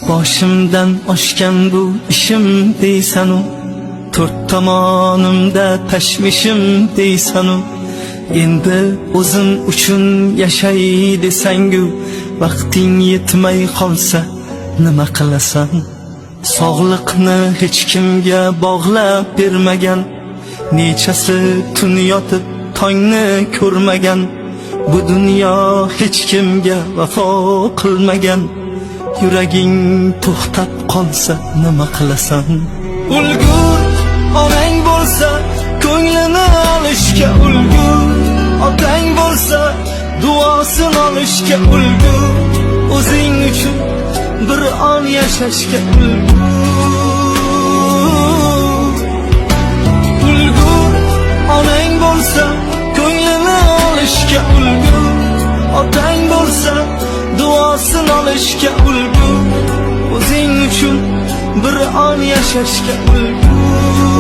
boshimdan oshgan bu ishim deysanu, to'rt tomonimda tashvishim deysanu, endi o'zing uchun yashay desangu, vaqting yetmay qolsa nima qilasan? Sog'liqni hech kimga bog'lab bermagan, nechasi tun yotib tongni ko'rmagan, bu dunyo hech kimga vafo qilmagan, yuraging to'xtab qolsa nima qilasan? Ulgur onang bo'lsa ko'nglini olishga ulgur, otang bo'lsa duosini olishga ulgur, o'zing uchun bir on yashashga ulgur. Ulgur onang bo'lsa ko'nglini olishga ulgur, otang bo'lsa duosini olishga ulgur, o'zing uchun bir on yashashga ulgur.